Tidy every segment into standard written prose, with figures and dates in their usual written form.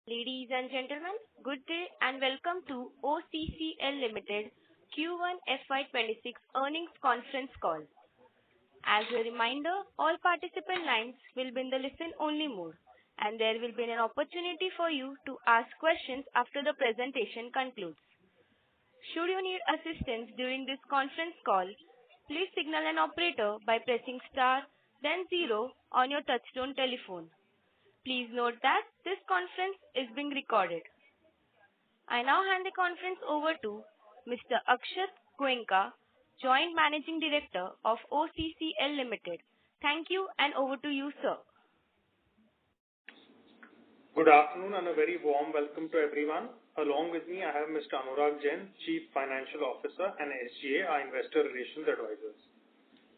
Ladies and gentlemen, good day and welcome to OCCL Ltd Q1 FY26 earnings conference call. As a reminder, all participant lines will be in the listen-only mode, and there will be an opportunity for you to ask questions after the presentation concludes. Should you need assistance during this conference call, please signal an operator by pressing star, then zero on your touchtone telephone. Please note that this conference is being recorded. I now hand the conference over to Mr. Akshat Goenka, Joint Managing Director of OCCL Ltd. Thank you and over to you, sir. Good afternoon and a very warm welcome to everyone. Along with me, I have Mr. Anurag Jain, Chief Financial Officer, and SGA, our Investor Relations Advisors.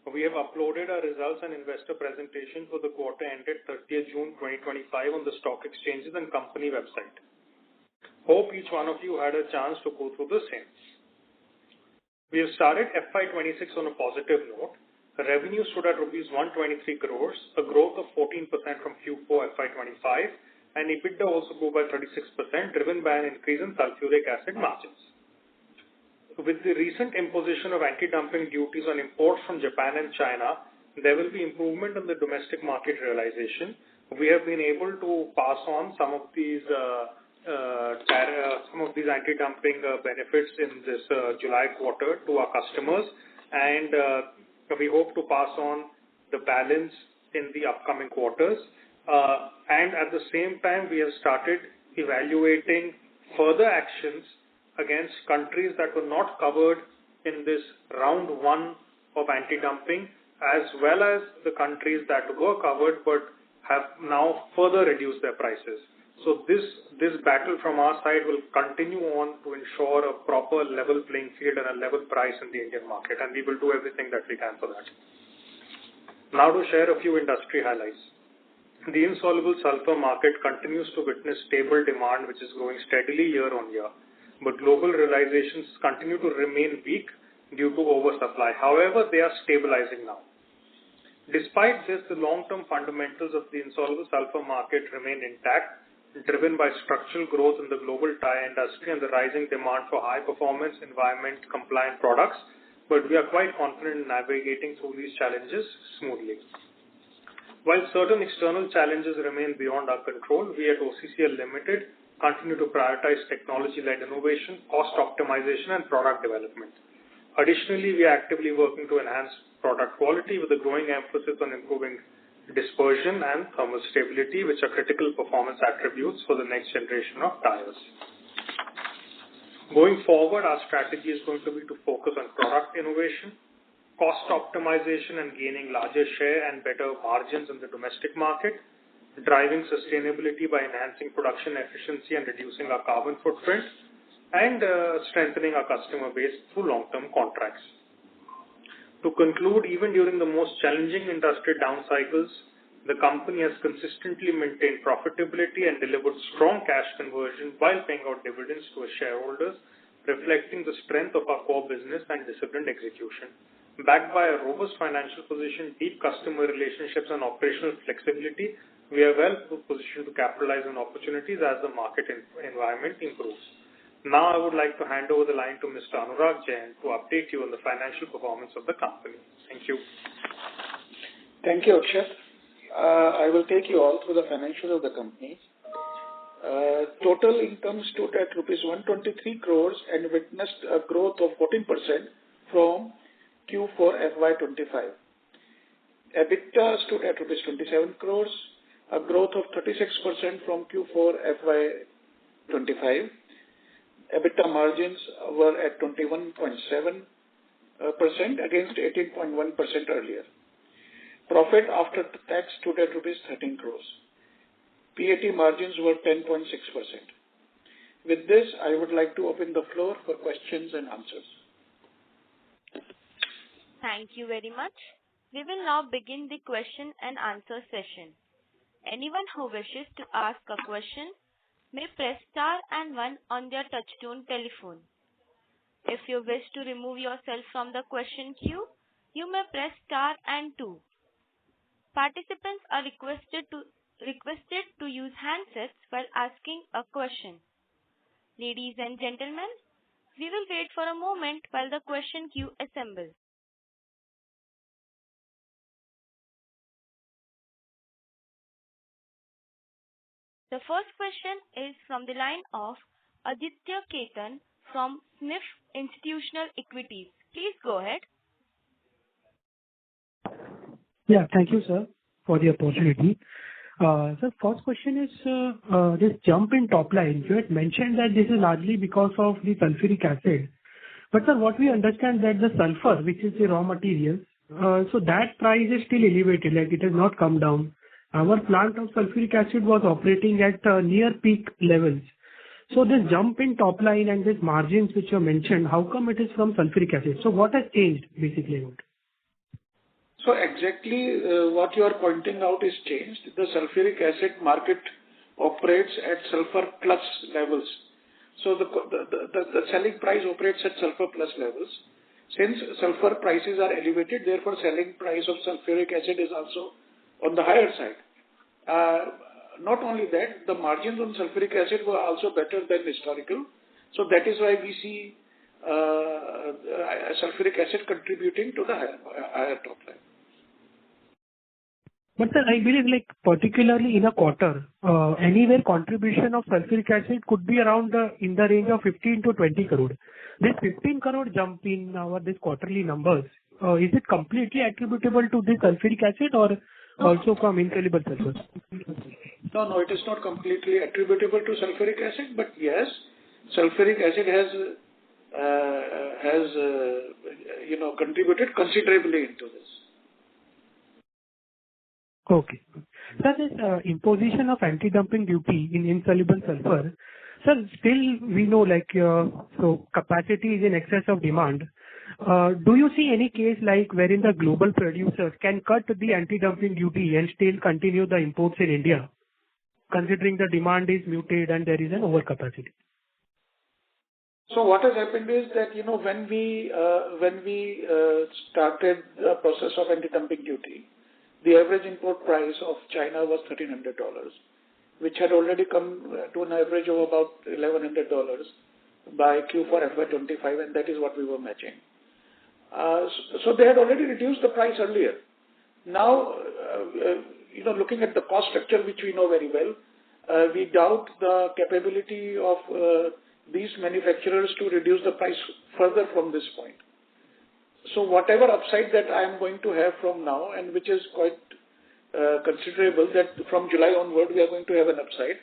We have uploaded our results and investor presentation for the quarter ended 30th June 2025 on the stock exchanges and company website. Hope each one of you had a chance to go through the same. We have started FY26 on a positive note. The revenue stood at rupees 123 crores, a growth of 14% from Q4 FY25, and EBITDA also grew by 36%, driven by an increase in sulfuric acid margins. With the recent imposition of anti-dumping duties on imports from Japan and China, there will be improvement in the domestic market realization. We have been able to pass on some of these anti-dumping benefits in this July quarter to our customers, and we hope to pass on the balance in the upcoming quarters. And at the same time, we have started evaluating further actions against countries that were not covered in this round one of anti-dumping, as well as the countries that were covered but have now further reduced their prices. So this battle from our side will continue on to ensure a proper level playing field and a level price in the Indian market, and we will do everything that we can for that. Now to share a few industry highlights. The insoluble sulfur market continues to witness stable demand, which is growing steadily year on year, but global realizations continue to remain weak due to oversupply. However, they are stabilizing now. Despite this, the long-term fundamentals of the insoluble sulfur market remain intact, driven by structural growth in the global tire industry and the rising demand for high-performance, environment-compliant products, but we are quite confident in navigating through these challenges smoothly. While certain external challenges remain beyond our control, we at OCCL Ltd continue to prioritize technology-led innovation, cost optimization, and product development. Additionally, we are actively working to enhance product quality with a growing emphasis on improving dispersion and thermal stability, which are critical performance attributes for the next generation of tires. Going forward, our strategy is going to be to focus on product innovation, cost optimization, and gaining larger share and better margins in the domestic market, driving sustainability by enhancing production efficiency and reducing our carbon footprint, and strengthening our customer base through long-term contracts. To conclude, even during the most challenging industry down cycles, the company has consistently maintained profitability and delivered strong cash conversion while paying out dividends to its shareholders, reflecting the strength of our core business and disciplined execution. Backed by a robust financial position, deep customer relationships, and operational flexibility, we are well positioned to capitalize on opportunities as the market environment improves. Now I would like to hand over the line to Mr. Anurag Jain to update you on the financial performance of the company. Thank you. Thank you, Akshat. I will take you all through the financials of the company. Total income stood at rupees 123 crores and witnessed a growth of 14% from Q4 FY25. EBITDA stood at rupees 27 crores, a growth of 36% from Q4 FY25. EBITDA margins were at 21.7% against 18.1% earlier. Profit after tax stood at rupees 13 crores. PAT margins were 10.6%. With this, I would like to open the floor for questions and answers. Thank you very much. We will now begin the question and answer session. Anyone who wishes to ask a question may press star and 1 on their touchtone telephone. If you wish to remove yourself from the question queue, you may press star and 2. Participants are requested to requested to use handsets while asking a question. Ladies and gentlemen, we will wait for a moment while the question queue assembles. The first question is from the line of Aditya Ketan from SNIF Institutional Equities. Please go ahead. Yeah, thank you, sir, for the opportunity. Sir, first question is this jump in top line. You had mentioned that this is largely because of the sulfuric acid. But sir, what we understand that the sulfur, which is the raw material, so that price is still elevated, like it has not come down. Our plant of sulfuric acid was operating at near peak levels. So this jump in top line and this margins which you mentioned, how come it is from sulfuric acid? So what has changed basically? So exactly what you are pointing out is changed. The sulfuric acid market operates at sulfur plus levels. So the selling price operates at sulfur plus levels. Since sulfur prices are elevated, therefore selling price of sulfuric acid is also on the higher side. Not only that, the margins on sulfuric acid were also better than historical. So that is why we see sulfuric acid contributing to the higher top line. But sir, I believe like particularly in a quarter, anywhere contribution of sulfuric acid could be around in the range of 15 to 20 crore. This 15 crore jump in our this quarterly numbers, is it completely attributable to this sulfuric acid or also from insoluble sulfur? No, it is not completely attributable to sulfuric acid, but yes, sulfuric acid has contributed considerably into this. Okay. Sir, this imposition of anti-dumping duty in insoluble sulfur, sir, still we know like so capacity is in excess of demand. Do you see any case like wherein the global producers can cut the anti-dumping duty and still continue the imports in India, considering the demand is muted and there is an overcapacity? So what has happened is that when we started the process of anti-dumping duty, the average import price of China was $1,300, which had already come to an average of about $1,100 by Q4 FY25, and that is what we were matching. So they had already reduced the price earlier. Now, looking at the cost structure, which we know very well, we doubt the capability of these manufacturers to reduce the price further from this point. So whatever upside that I am going to have from now, and which is quite considerable, that from July onward we are going to have an upside,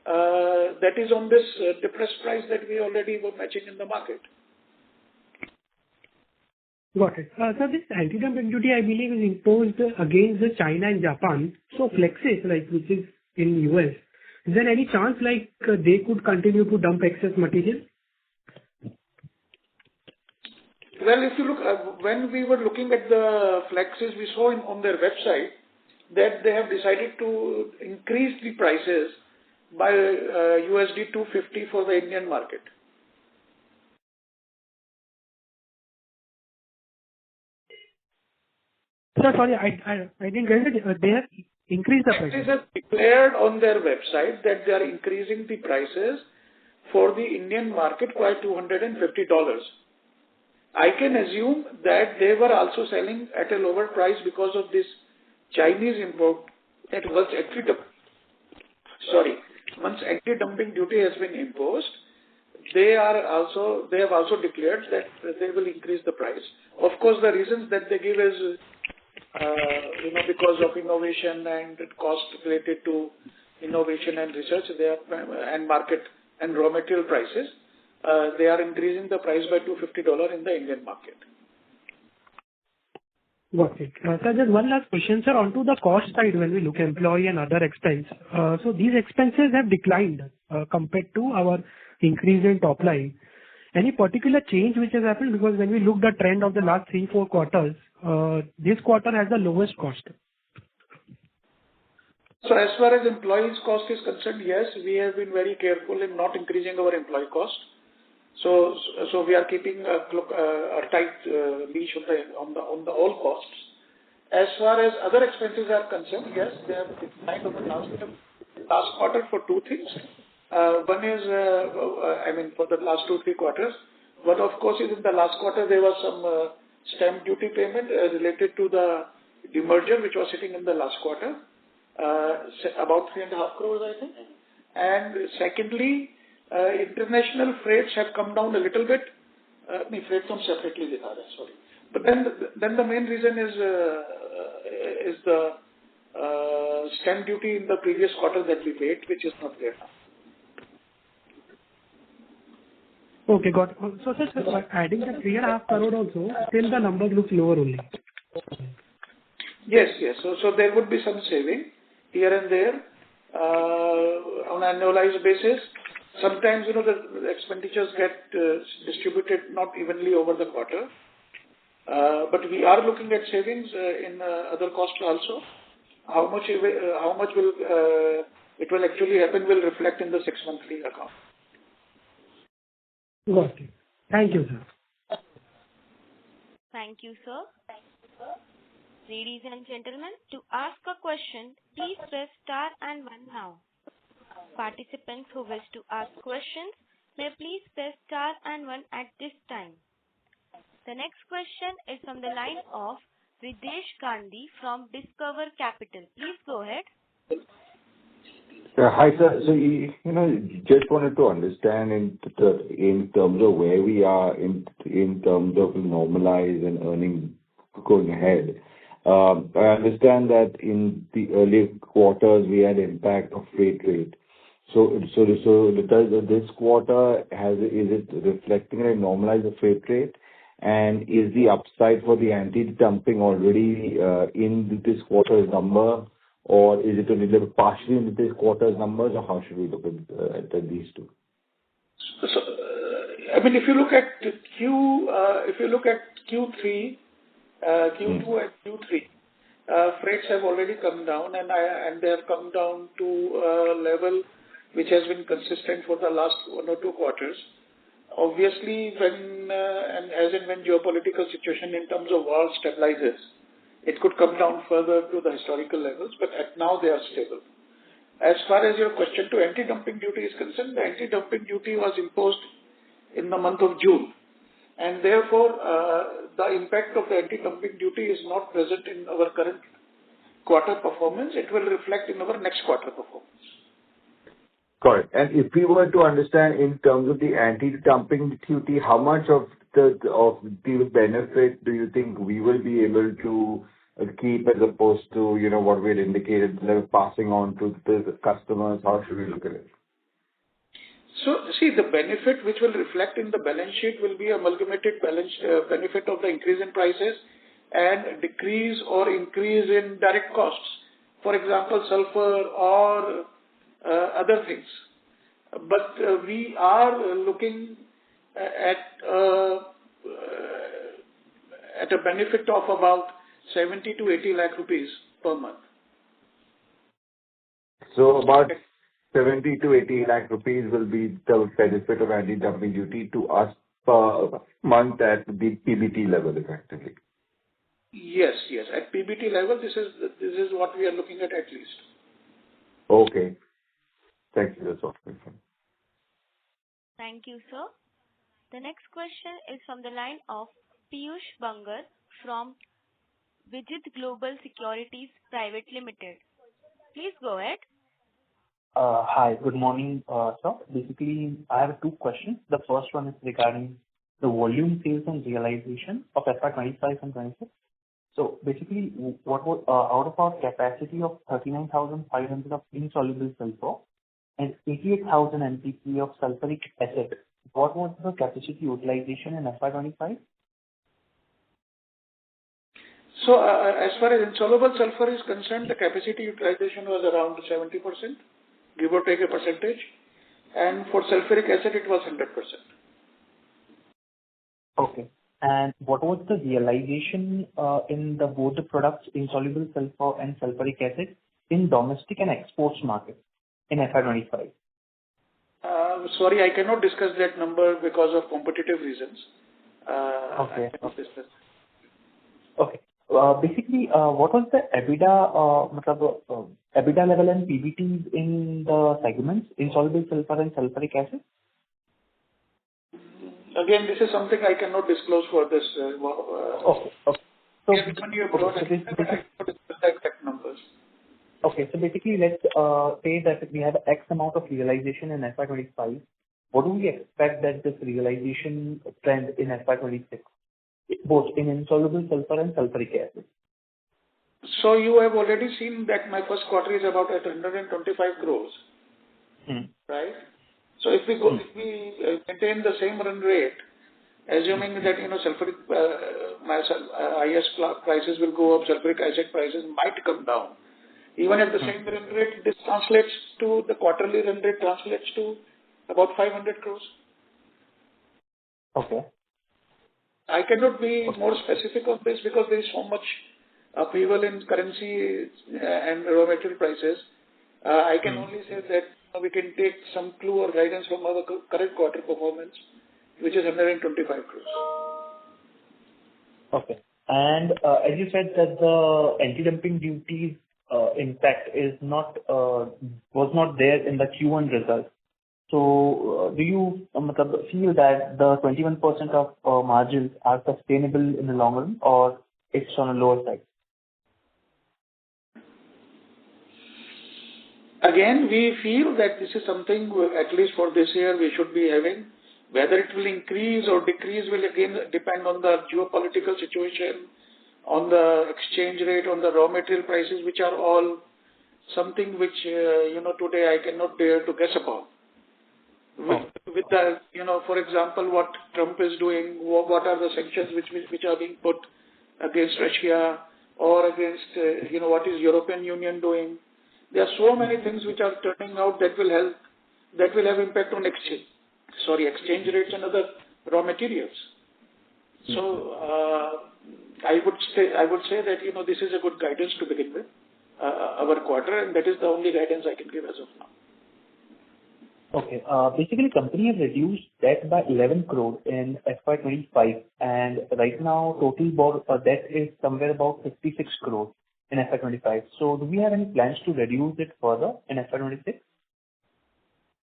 that is on this depressed price that we already were matching in the market. Got it. So this anti-dumping duty, I believe, is imposed against the China and Japan. So Flexis, like which is in US, is there any chance like they could continue to dump excess material? Well, if you look, when we were looking at the Flexis, we saw on their website that they have decided to increase the prices by USD 250 for the Indian market. Sir, sorry, I didn't get it. They have increased the prices. Flexis has declared on their website that they are increasing the prices for the Indian market by $250. I can assume that they were also selling at a lower price because of this Chinese import that was once anti-dumping duty has been imposed, they have also declared that they will increase the price. Of course, the reasons that they give is because of innovation and cost related to innovation and research, and market and raw material prices. They are increasing the price by $250 in the Indian market. Got it. Sir, just one last question, sir. Onto the cost side, when we look employee and other expense, so these expenses have declined compared to our increase in top line. Any particular change which has happened? Because when we look the trend of the last 3-4 quarters, this quarter has the lowest cost. So as far as employees cost is concerned, yes, we have been very careful in not increasing our employee cost. So we are keeping a tight leash on the all costs. As far as other expenses are concerned, yes, they have declined over last quarter for two things. One is, for the last 2-3 quarters. One, of course, is in the last quarter, there was some stamp duty payment related to the demerger, which was sitting in the last quarter, about 3.5 crores, I think. And secondly, international freights have come down a little bit. Freight comes separately, sorry. But then the main reason is the stamp duty in the previous quarter that we paid, which is not there now. Okay, got it. So, sir, by adding the 3.5 crore also, still the number looks lower only. Yes. So there would be some saving here and there on an annualized basis. Sometimes, the expenditures get distributed not evenly over the quarter. But we are looking at savings in other costs also. How much will it will actually happen will reflect in the 6-monthly account. Got it. Thank you, sir. Thank you, sir. Ladies and gentlemen, to ask a question, please press star and 1 now. Participants who wish to ask questions may please press star and 1 at this time. The next question is from the line of Ridesh Gandhi from Discover Capital. Please go ahead. Hi, sir. So, just wanted to understand in terms of where we are in terms of normalize and earning going ahead. I understand that in the earlier quarters we had impact of freight rate. So this quarter is it reflecting a normalized freight rate? And is the upside for the anti-dumping already in this quarter's number, or is it only partially in this quarter's numbers, or how should we look at these two? So, if you look at Q3, Q2 and Q3, freights have already come down, and they have come down to a level which has been consistent for the last 1 or 2 quarters. Obviously, when geopolitical situation in terms of war stabilizes, it could come down further to the historical levels, but at now they are stable. As far as your question to anti-dumping duty is concerned, the anti-dumping duty was imposed in the month of June, and therefore the impact of the anti-dumping duty is not present in our current quarter performance. It will reflect in our next quarter performance. Correct. And if we were to understand in terms of the anti-dumping duty, how much of the benefit do you think we will be able to keep as opposed to, what we had indicated, passing on to the customers? How should we look at it? So, see, the benefit which will reflect in the balance sheet will be amalgamated benefit of the increase in prices and decrease or increase in direct costs. For example, sulfur or other things. But we are looking at a benefit of about 70 to 80 lakh rupees per month. So about 70 to 80 lakh rupees will be the benefit of anti-dumping duty to us per month at the PBT level, effectively. Yes. At PBT level, this is what we are looking at least. Okay. Thank you. That's all. Thank you, sir. The next question is from the line of Piyush Bangar from Vijit Global Securities Private Limited. Please go ahead. Hi, good morning, sir. Basically, I have 2 questions. The first one is regarding the volume sales and realization of FY 25 and 26. So basically, what was out of our capacity of 39,500 of insoluble sulfur and 88,000 MTP of sulfuric acid, what was the capacity utilization in FY 25? So, as far as insoluble sulfur is concerned, the capacity utilization was around 70%, give or take a percentage. And for sulfuric acid, it was 100%. Okay. And what was the realization in both the products, insoluble sulfur and sulfuric acid, in domestic and exports market in FY 25? Sorry, I cannot discuss that number because of competitive reasons. Okay. I cannot discuss. Okay. Basically, what was the EBITDA level and PBTs in the segments, insoluble sulfur and sulfuric acid? Again, this is something I cannot disclose for this. Okay. So, I cannot discuss the exact numbers. Okay, so basically, let's say that we have X amount of realization in FY25. What do we expect that this realization trend in FY26, both in insoluble sulfur and sulfuric acid? So you have already seen that my first quarter is about at 125 crores, right? So if we maintain the same run rate, assuming that sulfuric IS prices will go up, sulfuric acid prices might come down. Even at the same run rate, this translates to the quarterly run rate translates to about 500 crores. Okay. I cannot be more specific on this because there is so much upheaval in currency and raw material prices. I can only say that we can take some clue or guidance from our current quarter performance, which is 125 crores. Okay. And as you said that the anti-dumping duties impact was not there in the Q1 results. So do you feel that the 21% of margins are sustainable in the long run, or it's on a lower side? Again, we feel that this is something, at least for this year, we should be having. Whether it will increase or decrease will again depend on the geopolitical situation, on the exchange rate, on the raw material prices, which are all something which, today I cannot dare to guess about. With the, for example, what Trump is doing, what are the sanctions which are being put against Russia or against, what is European Union doing. There are so many things which are turning out that will have impact on exchange rates and other raw materials. So I would say that this is a good guidance to begin with, our quarter, and that is the only guidance I can give as of now. Okay. Basically, company has reduced debt by 11 crore in FY25, and right now total debt is somewhere about 56 crore in FY25. So do we have any plans to reduce it further in FY26?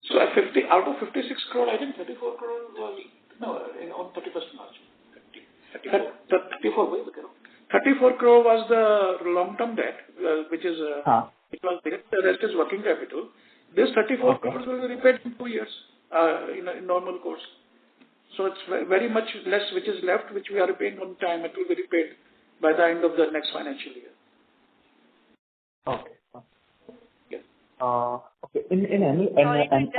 So out of 56 crore, I think 34 crore was on 31st March. 34 crore was the long-term debt, which was there. The rest is working capital. This 34 crores will be repaid in 2 years in normal course. So it's very much less which is left, which we are repaying on time. It will be repaid by the end of the next financial year. Okay. Yes. Okay. In an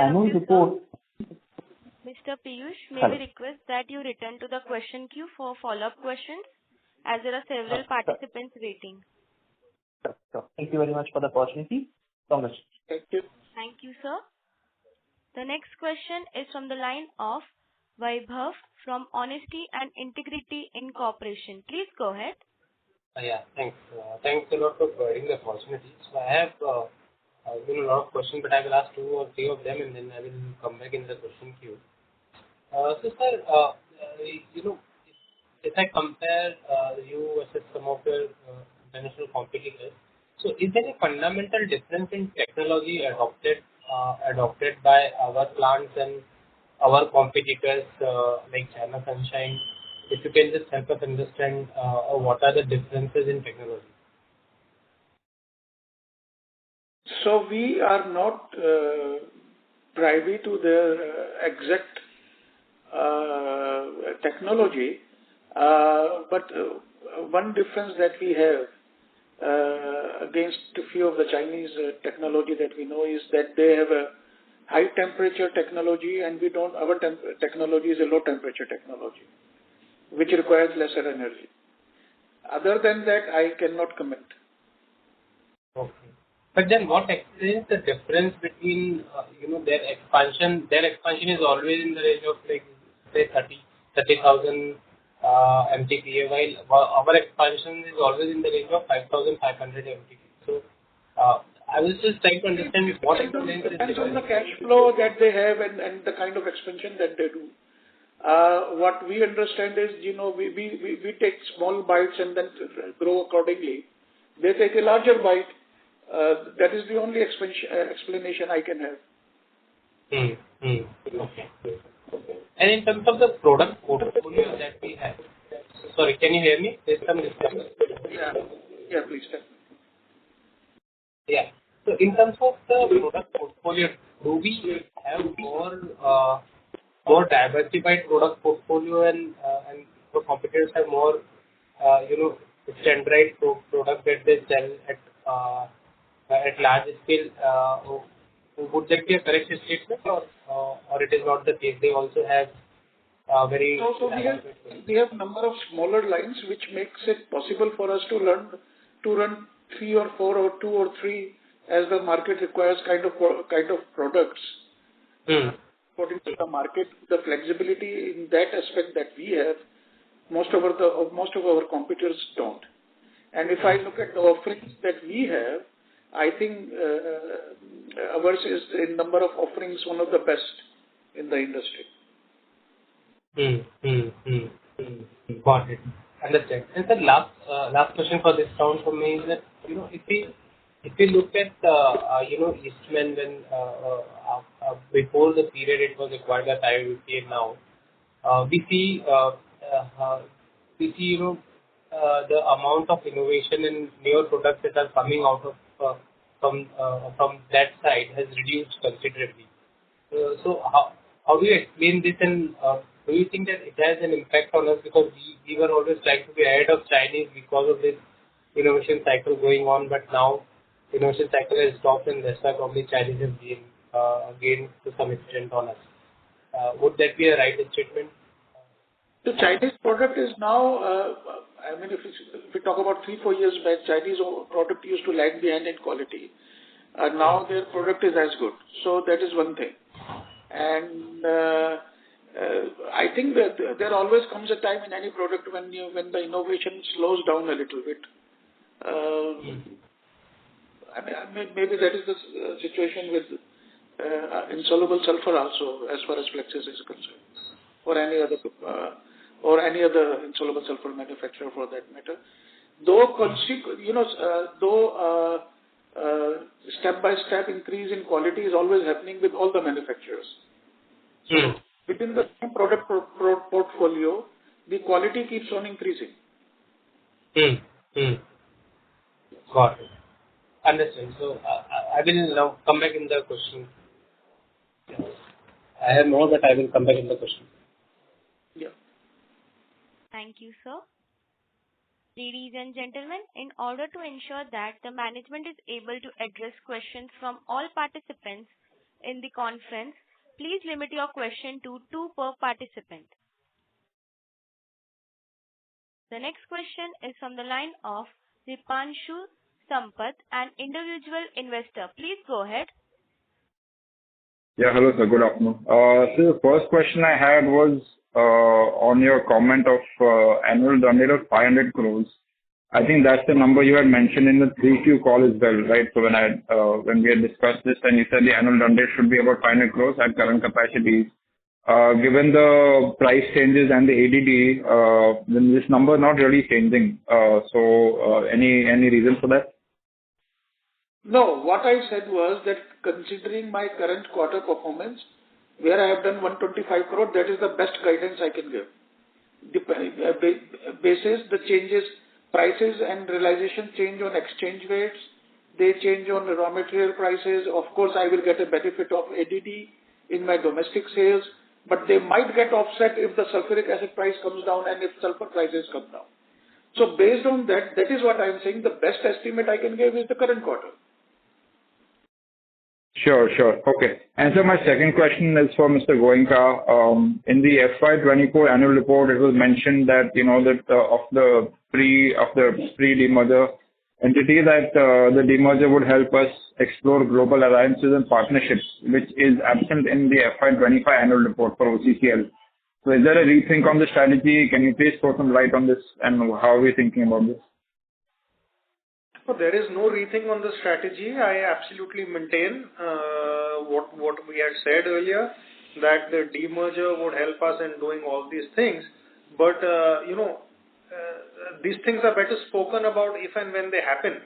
annual report. Mr. Piyush, may we request that you return to the question queue for follow-up questions, as there are several participants waiting. Sure. Thank you very much for the opportunity. So much. Thank you. Thank you, sir. The next question is from the line of Vaibhav from Honesty and Integrity Incorporation. Please go ahead. Yeah, thanks. Thanks a lot for providing the opportunity. So I have a lot of questions, but I will ask 2 or 3 of them, and then I will come back in the question queue. So, sir, if I compare you versus some of your international competitors, so is there a fundamental difference in technology adopted by our plants and our competitors like China Sunshine? If you can just help us understand what are the differences in technology? So we are not privy to the exact technology, but one difference that we have against a few of the Chinese technology that we know is that they have a high temperature technology, and our technology is a low temperature technology, which requires lesser energy. Other than that, I cannot comment. Okay. But then what explains the difference between, their expansion? Their expansion is always in the range of, like, say, 30,000 MTPA, while our expansion is always in the range of 5,500 MTPA. So, I was just trying to understand what explains the difference. Depends on the cash flow that they have and the kind of expansion that they do. What we understand is, we take small bites and then grow accordingly. They take a larger bite. That is the only explanation I can have. Okay. And in terms of the product portfolio that we have, sorry, can you hear me? There's some disturbance. Yeah, please tell me. Yeah. So in terms of the product portfolio, do we have more diversified product portfolio and the competitors have more standardized product that they sell at large scale? Would that be a correct statement, or it is not the case? They also have very. So we have number of smaller lines, which makes it possible for us to run 3 or 4 or 2 or 3 as the market requires kind of products. According to the market, the flexibility in that aspect that we have, most of our competitors don't. And if I look at the offerings that we have, I think ours is in number of offerings one of the best in the industry. Got it. Understand. And the last question for this round for me is that if we look at Eastman when before the period it was acquired by IOCL now, we see the amount of innovation and newer products that are coming out of from that side has reduced considerably. So how do you explain this, and do you think that it has an impact on us, because we were always trying to be ahead of Chinese because of this innovation cycle going on, but now innovation cycle has stopped and that's why probably Chinese have gained to some extent on us. Would that be a right statement? The Chinese product is now, if we talk about 3-4 years back, Chinese product used to lag behind in quality. Now their product is as good. So that is one thing. And I think that there always comes a time in any product when the innovation slows down a little bit. Maybe that is the situation with insoluble sulfur also, as far as Flexis is concerned, or any other insoluble sulfur manufacturer for that matter. Though step-by-step increase in quality is always happening with all the manufacturers. So within the same product portfolio, the quality keeps on increasing. Got it. Understand. So I will now come back in the question. I have more, but I will come back in the question. Yeah. Thank you, sir. Ladies and gentlemen, in order to ensure that the management is able to address questions from all participants in the conference, please limit your question to 2 per participant. The next question is from the line of Dipanshu Sampath, an individual investor. Please go ahead. Yeah, hello sir, good afternoon. So the first question I had was on your comment of annual run rate of 500 crores. I think that's the number you had mentioned in the 3Q call as well, right? So when we had discussed this, and you said the annual run rate should be about 500 crores at current capacities. Given the price changes and the ADD, then this number not really changing. So any reason for that? No, what I said was that considering my current quarter performance, where I have done 125 crore, that is the best guidance I can give. Basis the changes, prices and realization change on exchange rates, they change on the raw material prices. Of course, I will get a benefit of ADD in my domestic sales, but they might get offset if the sulfuric acid price comes down and if sulfur prices come down. So based on that, that is what I am saying. The best estimate I can give is the current quarter. Sure. Okay. And so my second question is for Mr. Goenka. In the FY24 annual report, it was mentioned that, that of the pre-demerger entity, that the demerger would help us explore global alliances and partnerships, which is absent in the FY25 annual report for OCCL. So is there a rethink on the strategy? Can you please throw some light on this, and how are we thinking about this? So there is no rethink on the strategy. I absolutely maintain what we had said earlier. that the demerger would help us in doing all these things. But, these things are better spoken about if and when they happen.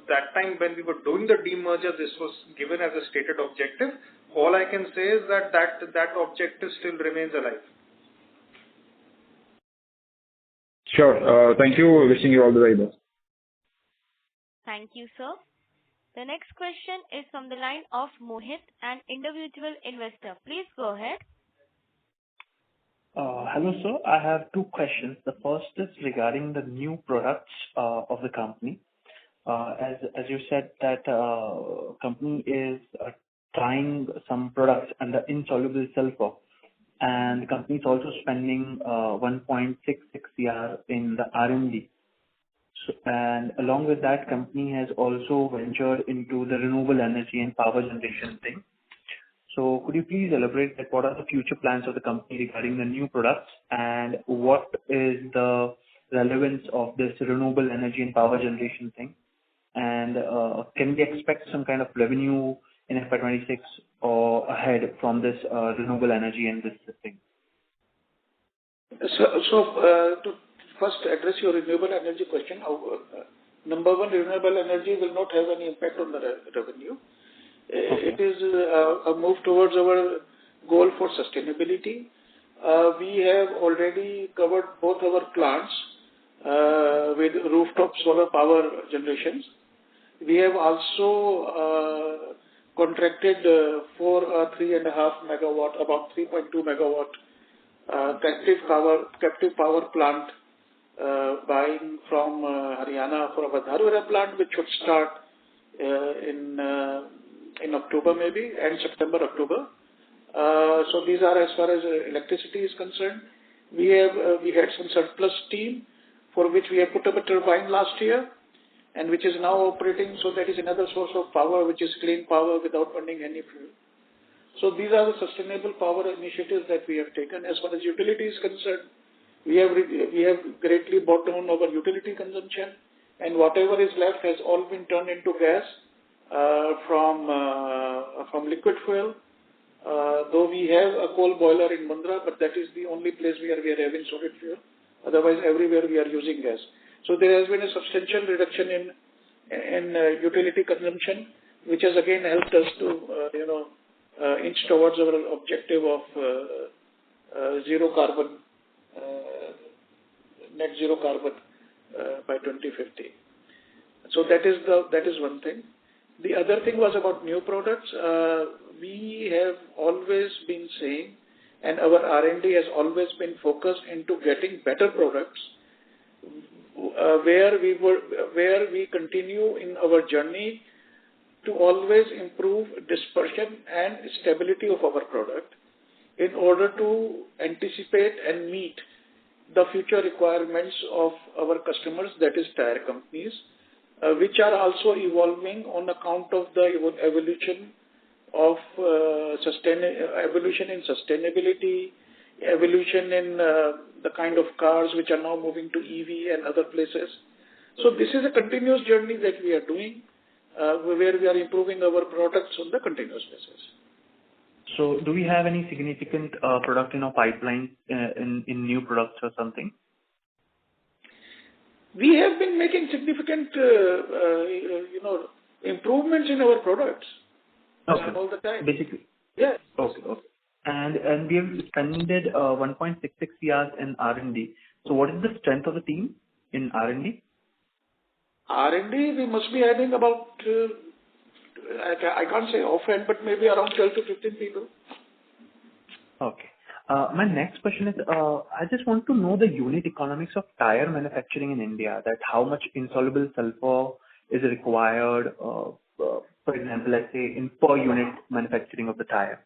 That time when we were doing the demerger, this was given as a stated objective. All I can say is that objective still remains alive. Sure. Thank you. Wishing you all the very best. Thank you, sir. The next question is from the line of Mohit, an individual investor. Please go ahead. Hello, sir. I have two questions. The first is regarding the new products of the company. As you said that company is trying some products under insoluble sulfur, and the company is also spending 1.66 CR in the R&D. And along with that, company has also ventured into the renewable energy and power generation thing. So could you please elaborate that what are the future plans of the company regarding the new products, and what is the relevance of this renewable energy and power generation thing? And can we expect some kind of revenue in FY26 or ahead from this renewable energy and this thing? So to first address your renewable energy question, number one, renewable energy will not have any impact on the revenue. Okay. It is a move towards our goal for sustainability. We have already covered both our plants with rooftop solar power generations. We have also contracted for a 3.5 megawatt, about 3.2 megawatt captive power plant buying from Haryana for our Dharwara plant, which should start in October maybe, and September, October. So these are as far as electricity is concerned. We had some surplus steam for which we have put up a turbine last year, and which is now operating. So that is another source of power, which is clean power without burning any fuel. So these are the sustainable power initiatives that we have taken. As far as utility is concerned, we have greatly brought down our utility consumption, and whatever is left has all been turned into gas from liquid fuel. Though we have a coal boiler in Mundra, but that is the only place where we are having solid fuel. Otherwise, everywhere we are using gas. So there has been a substantial reduction in utility consumption, which has again helped us to inch towards our objective of zero carbon, net zero carbon by 2050. So that is one thing. The other thing was about new products. We have always been saying, and our R&D has always been focused into getting better products, where we continue in our journey to always improve dispersion and stability of our product in order to anticipate and meet the future requirements of our customers, that is tire companies, which are also evolving on account of the evolution of evolution in sustainability, evolution in the kind of cars which are now moving to EV and other places. So this is a continuous journey that we are doing, where we are improving our products on the continuous basis. So do we have any significant product in our pipeline in new products or something? We have been making significant, improvements in our products all the time. Basically. Yes. Okay. And we have expended 1.66 CR in R&D. So what is the strength of the team in R&D? R&D, we must be having about, I can't say offhand, but maybe around 12 to 15 people. Okay. My next question is, I just want to know the unit economics of tire manufacturing in India, that how much insoluble sulfur is required, for example, let's say in per unit manufacturing of the tire.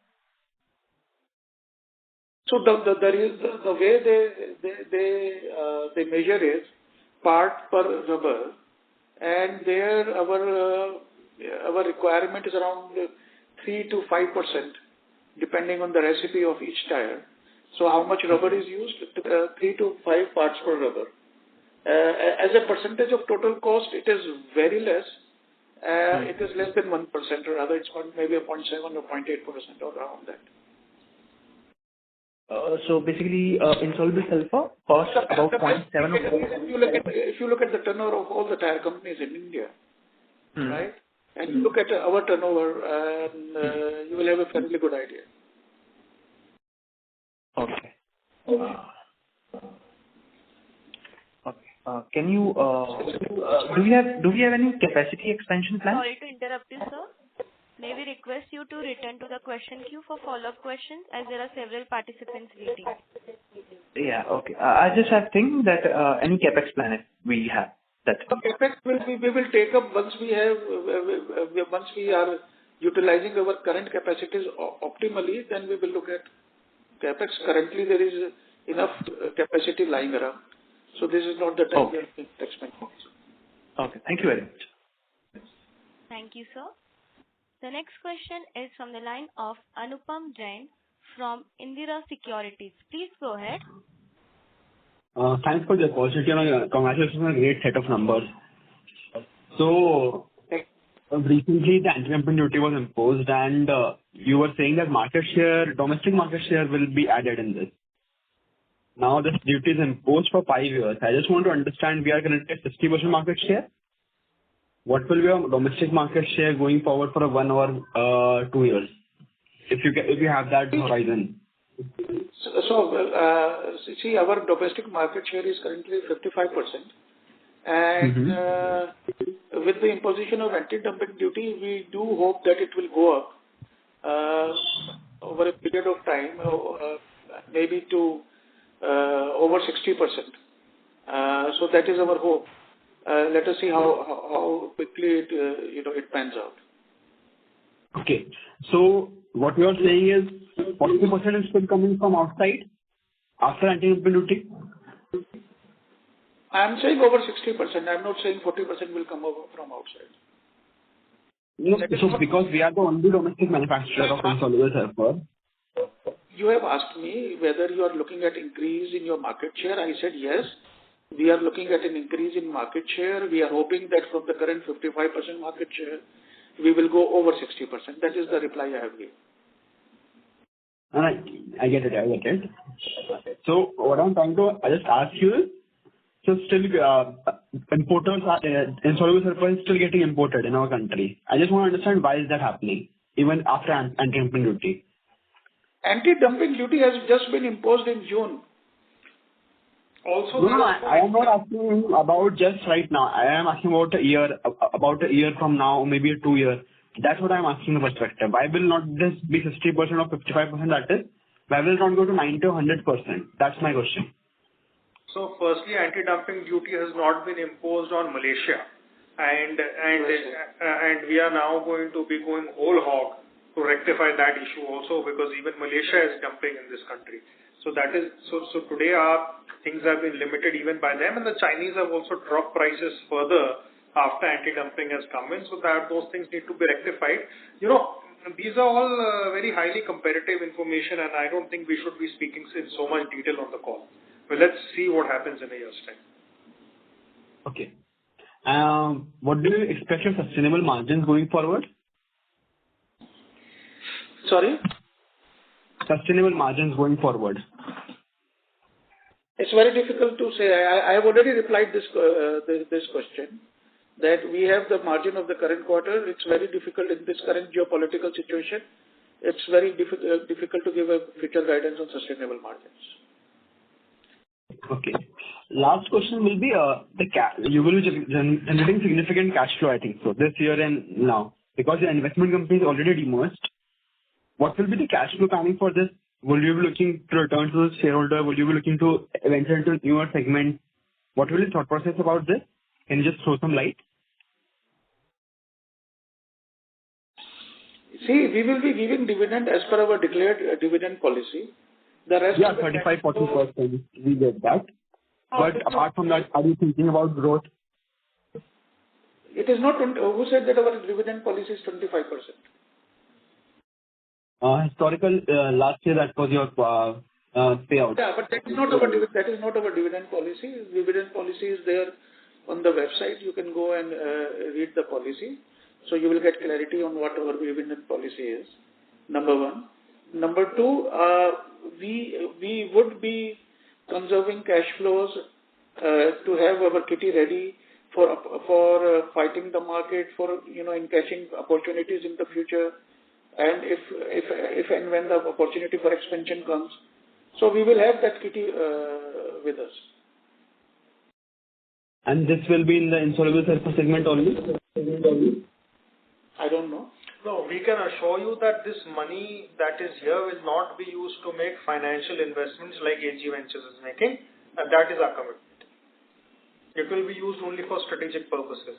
So the way they measure is part per rubber, and there our requirement is around 3 to 5%, depending on the recipe of each tire. So how much rubber is used? 3 to 5 parts per rubber. As a percentage of total cost, it is very less. It is less than 1%, or rather it's maybe a 0.7 or 0.8% or around that. So basically, insoluble sulfur costs about 0.7 If you look at the turnover of all the tire companies in India, right, and you look at our turnover, and you will have a fairly good idea. Okay. Okay. Can you do we have any capacity expansion plans? Sorry to interrupt you, sir. May we request you to return to the question queue for follow-up questions, as there are several participants waiting. Yeah. Okay. I just have think that any capex plan if we have that. The capex we will take up once we are utilizing our current capacities optimally. Then we will look at capex. Currently, there is enough capacity lying around, so this is not the time we are expecting. Okay. Thank you very much. Thank you, sir. The next question is from the line of Anupam Jain from Indira Securities. Please go ahead. Thanks for the opportunity and congratulations on a great set of numbers. So, recently the anti-dumping duty was imposed and you were saying that domestic market share will be added in this. Now this duty is imposed for 5 years. I just want to understand, we are currently at 60% market share. What will be our domestic market share going forward for 1 or 2 years? If you have that horizon. See, our domestic market share is currently 55%. And with the imposition of anti-dumping duty, we do hope that it will go up over a period of time, maybe to over 60%. So that is our hope. Let us see how quickly it pans out. Okay. So what you are saying is 40% is still coming from outside after anti-dumping duty? I am saying over 60%. I am not saying 40% will come over from outside. No, so because we are the only domestic manufacturer of insoluble sulfur. You have asked me whether you are looking at increase in your market share. I said yes. We are looking at an increase in market share. We are hoping that from the current 55% market share, we will go over 60%. That is the reply I have given. Alright, I get it. So what I'm trying to just ask you is, so still importers are, insoluble sulfur is still getting imported in our country. I just want to understand why is that happening, even after anti-dumping duty. Anti-dumping duty has just been imposed in June. Also, no, I am not asking about just right now. I am asking about a year from now, or maybe 2 years. That's what I am asking the perspective. Why will not this be 60% or 55%? That is, why will it not go to 90 or 100%? That's my question. So, firstly, anti-dumping duty has not been imposed on Malaysia, and we are now going to be going whole hog to rectify that issue also, because even Malaysia is dumping in this country. So that is so today our things have been limited even by them, and the Chinese have also dropped prices further after anti-dumping has come in, so that those things need to be rectified. These are all very highly competitive information, and I don't think we should be speaking in so much detail on the call. But let's see what happens in a year's time. Okay. What do you expect your sustainable margins going forward? Sorry? Sustainable margins going forward. It's very difficult to say. I have already replied this question, that we have the margin of the current quarter. It's very difficult in this current geopolitical situation. It's very difficult to give a future guidance on sustainable margins. Okay. Last question will be you will be generating significant cash flow, I think so, this year and now, because the investment company is already demerged. What will be the cash flow planning for this? Will you be looking to return to the shareholder? Will you be looking to venture into a newer segment? What will be the thought process about this? Can you just throw some light? See, we will be giving dividend as per our declared dividend policy. The rest 35-40%. We get that. But apart from that, are you thinking about growth? It is not. Who said that our dividend policy is 25%? Historical, last year that was your payout. Yeah, but that is not our dividend policy. Dividend policy is there on the website. You can go and read the policy. So you will get clarity on what our dividend policy is. Number one. Number two, we would be conserving cash flows to have our kitty ready for fighting the market, for in catching opportunities in the future, and if and when the opportunity for expansion comes, so we will have that kitty with us. And this will be in the insoluble sulfur segment only? I don't know. No, we can assure you that this money that is here will not be used to make financial investments like AG Ventures is making, and that is our commitment. It will be used only for strategic purposes.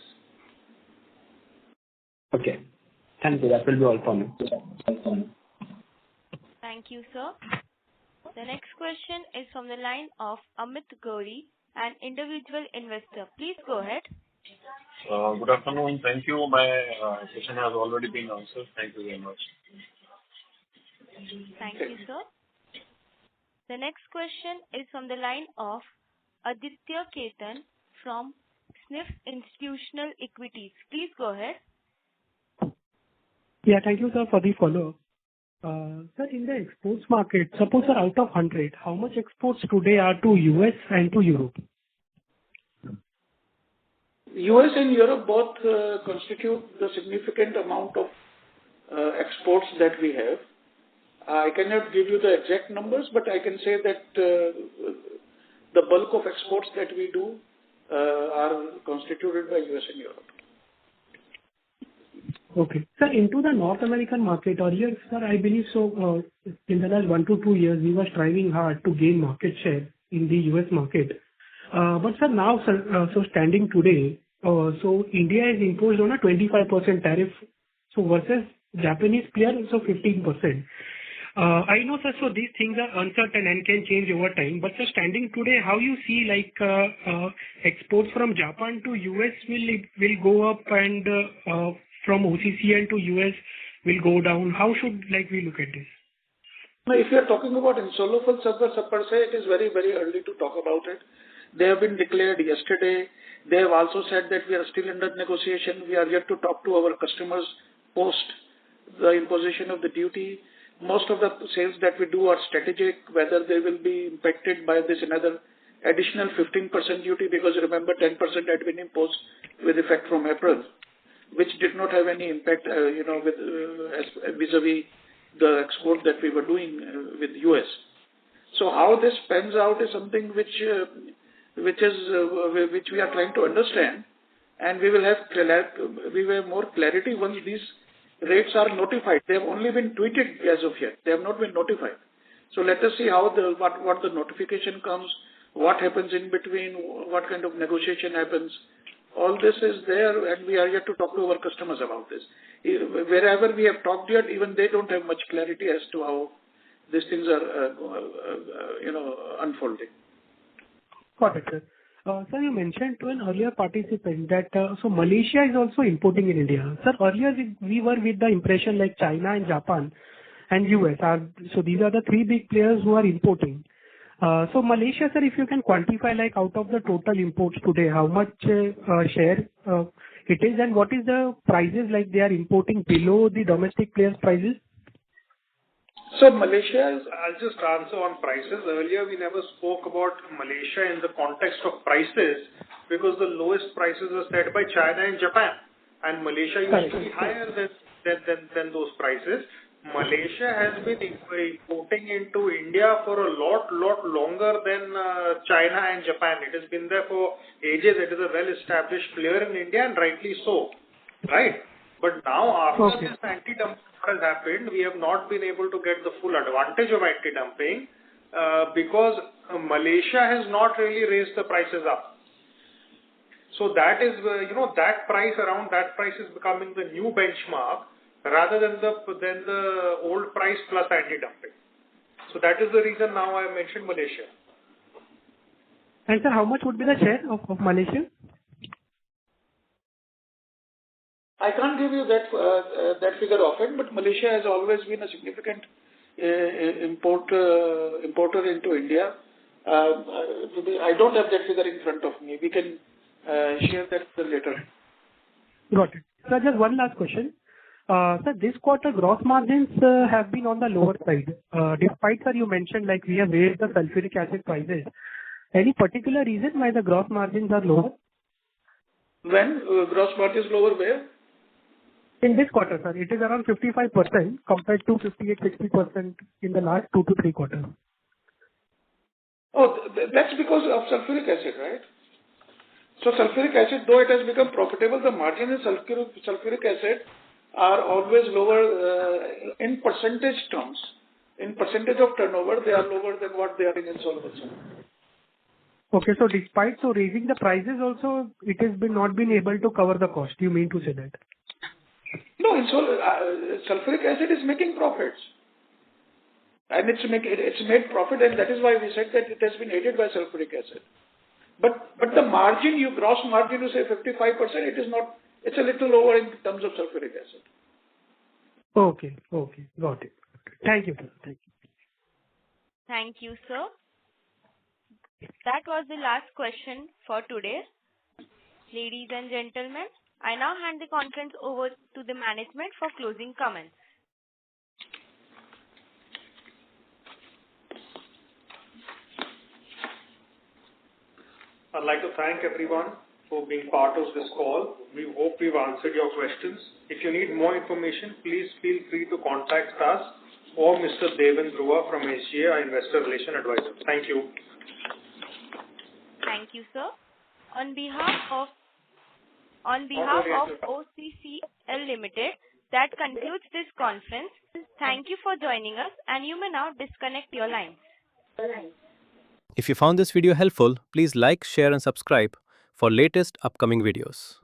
Okay. Thank you. That will be all for me. Thank you, sir. The next question is from the line of Amit Gauri, an individual investor. Please go ahead. Good afternoon. Thank you. My question has already been answered. Thank you very much. Thank you, sir. The next question is from the line of Aditya Ketan from SNIF Institutional Equities. Please go ahead. Yeah, thank you, sir, for the follow-up. Sir, in the exports market, suppose sir, out of 100, how much exports today are to US and to Europe? US and Europe both constitute the significant amount of exports that we have. I cannot give you the exact numbers, but I can say that the bulk of exports that we do are constituted by US and Europe. Okay. Sir, into the North American market, earlier, sir, I believe so, in the last 1 to 2 years, we were striving hard to gain market share in the US market. But sir, now, sir, so standing today, so India is imposed on a 25% tariff, so versus Japanese player, so 15%. I know, sir, so these things are uncertain and can change over time, but sir, standing today, how you see like exports from Japan to US will go up and from OCCL to US will go down? How should we look at this? If you are talking about insoluble sulfur per se, it is very, very early to talk about it. They have been declared yesterday. They have also said that we are still under negotiation. We are yet to talk to our customers post the imposition of the duty. Most of the sales that we do are strategic, whether they will be impacted by this another additional 15% duty, because remember 10% had been imposed with effect from April, which did not have any impact, with vis-a-vis the export that we were doing with US. So how this pans out is something which we are trying to understand, and we will have more clarity once these rates are notified. They have only been tweeted as of yet. They have not been notified. So let us see how what the notification comes, what happens in between, what kind of negotiation happens. All this is there, and we are yet to talk to our customers about this. Wherever we have talked yet, even they don't have much clarity as to how these things are, unfolding. Got it, sir. Sir, you mentioned to an earlier participant that so Malaysia is also importing in India. Sir, earlier we were with the impression like China and Japan and US so these are the 3 big players who are importing. So Malaysia, sir, if you can quantify like out of the total imports today, how much share it is, and what is the prices like they are importing below the domestic players' prices? So Malaysia, I'll just answer on prices. Earlier, we never spoke about Malaysia in the context of prices because the lowest prices were set by China and Japan, and Malaysia used to be higher than those prices. Malaysia has been importing into India for a lot longer than China and Japan. It has been there for ages. It is a well-established player in India, and rightly so, right? But now, after this anti-dumping has happened, we have not been able to get the full advantage of anti-dumping because Malaysia has not really raised the prices up. So that is, that price is becoming the new benchmark rather than the old price plus anti-dumping. So that is the reason now I mentioned Malaysia. And sir, how much would be the share of Malaysia? I can't give you that figure often, but Malaysia has always been a significant importer into India. I don't have that figure in front of me. We can share that later. Got it. So just one last question. Sir, this quarter gross margins have been on the lower side. Despite, sir, you mentioned like we have raised the sulfuric acid prices. Any particular reason why the gross margins are lower? When gross margin is lower where? In this quarter, sir, it is around 55% compared to 58-60% in the last 2 to 3 quarters. Oh, that's because of sulfuric acid, right? So sulfuric acid, though it has become profitable, the margin in sulfuric acid are always lower in percentage terms. In percentage of turnover, they are lower than what they are in insoluble sulfur. Okay, so despite raising the prices also, it has not been able to cover the cost. You mean to say that? No, sulfuric acid is making profits. And it's made profit, and that is why we said that it has been aided by sulfuric acid. But the margin, gross margin, you say 55%, it is not, it's a little lower in terms of sulfuric acid. Okay, got it. Thank you, sir. Thank you. Thank you, sir. That was the last question for today. Ladies and gentlemen, I now hand the conference over to the management for closing comments. I'd like to thank everyone for being part of this call. We hope we've answered your questions. If you need more information, please feel free to contact us or Mr. Devan Dhruva from SGA, our Investor Relation Advisor. Thank you. Thank you, sir. On behalf of OCCL Ltd, that concludes this conference. Thank you for joining us, and you may now disconnect your lines. If you found this video helpful, please like, share and subscribe for latest upcoming videos.